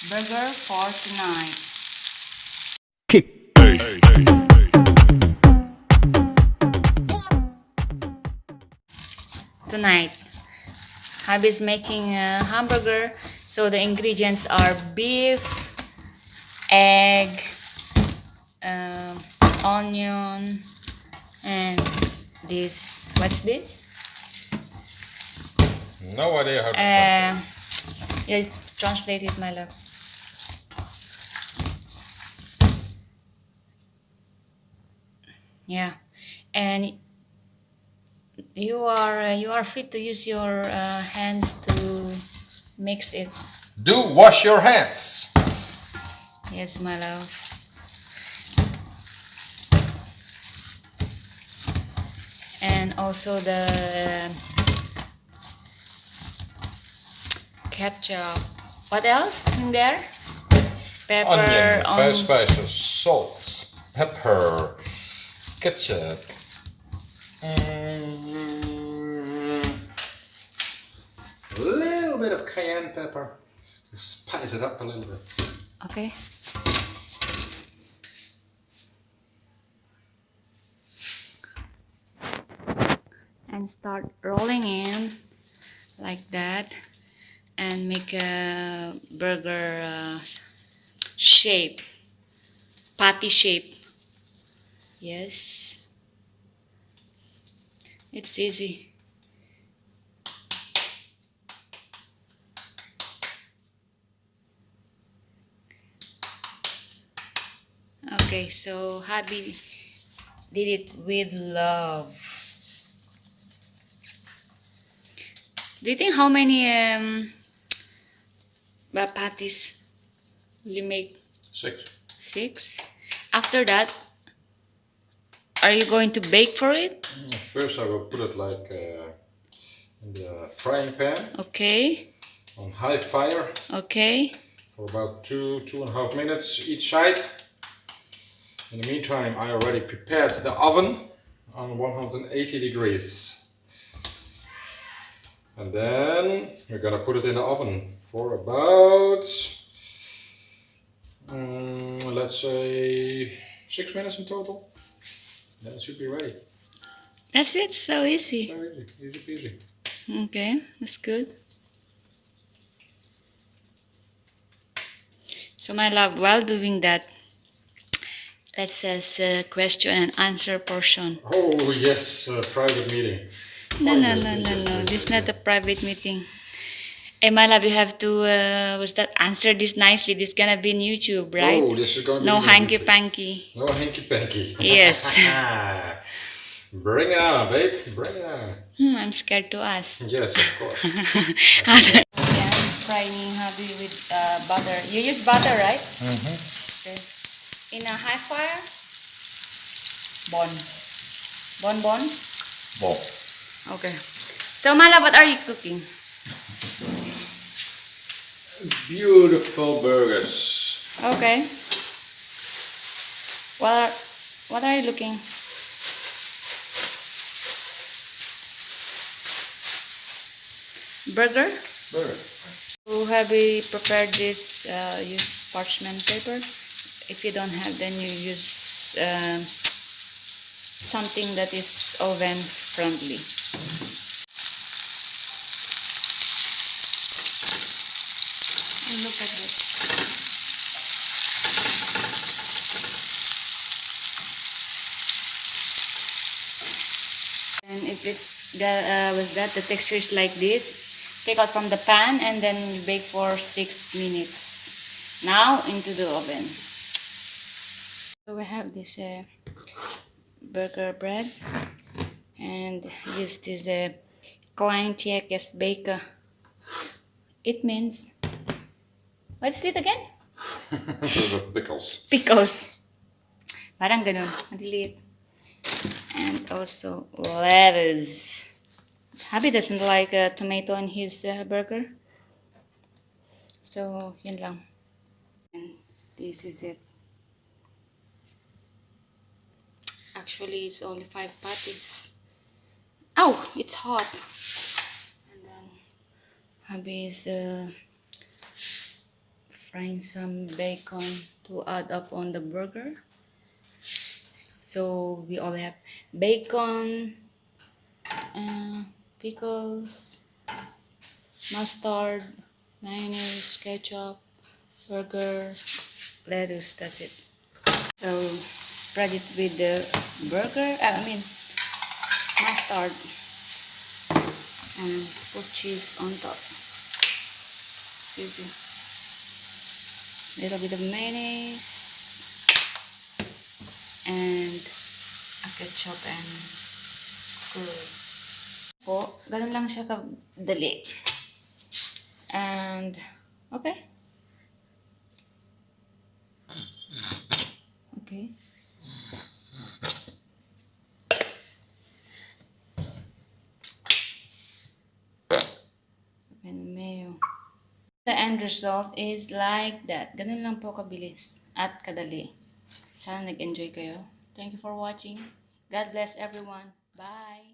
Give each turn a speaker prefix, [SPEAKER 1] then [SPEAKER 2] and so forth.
[SPEAKER 1] burger for tonight. Tonight, hubby's making a hamburger. So the ingredients are beef, egg, onion, and this. What's this?
[SPEAKER 2] No idea how to translate.
[SPEAKER 1] Yeah, translate it, my love. Yeah, and you are free to use your hands to mix it.
[SPEAKER 2] Do wash your hands.
[SPEAKER 1] Yes, my love. And also the ketchup. What else in there? Pepper,
[SPEAKER 2] Onion, fresh spices, salt, pepper, ketchup. A little bit of cayenne pepper to spice it up a little bit.
[SPEAKER 1] Okay. And start rolling in like that and make a burger shape, patty shape. Yes, it's easy. Okay, so hubby did it with love. Do you think how many patties will you make?
[SPEAKER 2] 6.
[SPEAKER 1] 6. After that, are you going to bake for it?
[SPEAKER 2] First I will put it like in the frying pan
[SPEAKER 1] Okay.
[SPEAKER 2] on high fire
[SPEAKER 1] Okay.
[SPEAKER 2] for about 2.5 minutes each side. In the meantime, I already prepared the oven on 180 degrees. And then we're gonna put it in the oven for about, let's say 6 minutes in total. Then it should be ready.
[SPEAKER 1] That's it. So easy.
[SPEAKER 2] So easy, easy peasy.
[SPEAKER 1] Okay, that's good. So my love, while doing that, let's ask a question and answer portion.
[SPEAKER 2] Oh yes, private meeting.
[SPEAKER 1] No. This is not a private meeting. Hey, my love, you have to answer this nicely. This is gonna be in YouTube, right?
[SPEAKER 2] Oh, this is going to
[SPEAKER 1] No
[SPEAKER 2] be
[SPEAKER 1] hanky panky.
[SPEAKER 2] No hanky panky.
[SPEAKER 1] Yes.
[SPEAKER 2] Bring it on, babe. Bring it on.
[SPEAKER 1] I'm scared to ask.
[SPEAKER 2] Yes, of course.
[SPEAKER 1] Yeah, I'm frying hubby with butter. You use butter, right?
[SPEAKER 2] Mm-hmm.
[SPEAKER 1] Okay. In a high fire. Bon. Bon.
[SPEAKER 2] Bob.
[SPEAKER 1] Okay. So, Mala, what are you cooking?
[SPEAKER 2] Beautiful burgers.
[SPEAKER 1] Okay. What are you looking? Burger?
[SPEAKER 2] Burger.
[SPEAKER 1] So have we prepared this? Use parchment paper. If you don't have, then you use something that is oven friendly. And look at this. And if it's with that, the texture is like this. Take out from the pan and then bake for 6 minutes. Now into the oven. So we have this burger bread and use this klein tjekjes bacon. It means, what's it again?
[SPEAKER 2] Pickles.
[SPEAKER 1] Pickles. Parang ganun, maliliit. And also lettuce. Hubby doesn't like tomato in his burger. So, yun lang. And this is it. Actually, it's only 5 patties. Oh, it's hot. And then hubby is frying some bacon to add up on the burger. So we all have bacon, pickles, mustard, mayonnaise, ketchup, burger, lettuce. That's it. So spread it with the burger. Mustard, and put cheese on top. Easy. Little bit of mayonnaise and a ketchup and curd. Po, ganun lang siya kadali. And okay. Okay. And mayo. The end result is like that. Ganun lang po kabilis at kadali. Sana nag-enjoy kayo. Thank you for watching. God bless everyone. Bye!